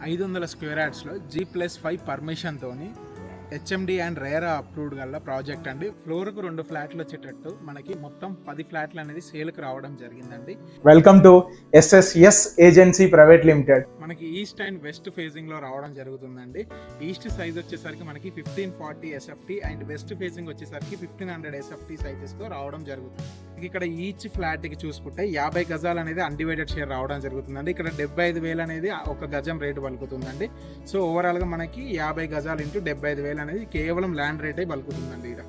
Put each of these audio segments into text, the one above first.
500 square యార్డ్స్లో G+5 పర్మిషన్తోని HMD and RERA approved గల ప్రాజెక్ట్ అండి. ఫ్లోర్కు 2 ఫ్లాట్లు వచ్చేటట్టు మనకి మొత్తం 10 ఫ్లాట్లు అనేది సేల్కి రావడం జరిగిందండి. Welcome to SSS agency private limited. మనకి ఈస్ట్ అండ్ వెస్ట్ ఫేజింగ్ లో రావడం జరుగుతుందండి. ఈస్ట్ సైజ్ వచ్చేసరికి మనకి 1540 SFT అండ్ వెస్ట్ ఫేజింగ్ వచ్చేసరికి 1500 SFT సైజెస్ తో రావడం జరుగుతుంది. ఇక్కడ ఈచ్ ఫ్లాట్ కి చూసుకుంటే 50 గజాలు అనేది అన్డివైడెడ్ షేర్ రావడం జరుగుతుందండి. ఇక్కడ 75,000 అనేది ఒక గజం రేటు పలుకుతుందండి. సో ఓవరాల్ గా మనకి 50 గజాలు ఇంటూ 75,000 అనేది కేవలం ల్యాండ్ రేటే పలుకుతుందండి. ఇక్కడ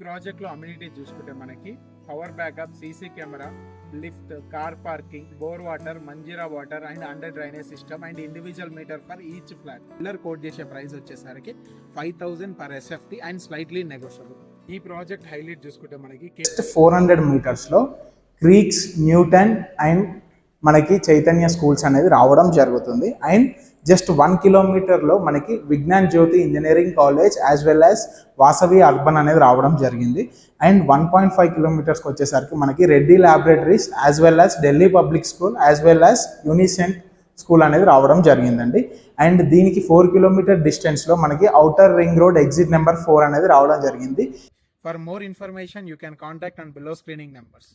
ప్రాజెక్ట్ లో అమ్యూనిటీ చూసుకుంటే మనకి power backup, CC camera, lift, car parking, bore water, Manjira water and under drainage system and individual meter for each flat. Pillar quote చేసే ప్రైస్ వచ్చేసరికి 5,000 per SFT and slightly negotiable. ఈ project highlight చూసుకుంటే మనకి 400 metres లో creeks, Newton and మనకి Chaitanya schools అనేది రావడం జరుగుతుంది. అండ్ జస్ట్ 1 కిలోమీటర్లో మనకి Vignan Jyothi engineering college as well as Vasavi urban అనేది రావడం జరిగింది. అండ్ 1.5 కిలోమీటర్స్కి వచ్చేసరికి మనకి Reddy laboratories as well as Delhi public school as well as Unicent school అనేది రావడం జరిగిందండి. అండ్ దీనికి 4 కిలోమీటర్ డిస్టెన్స్లో మనకి outer ring road exit number 4 అనేది రావడం జరిగింది. For more information you can contact on below screening numbers.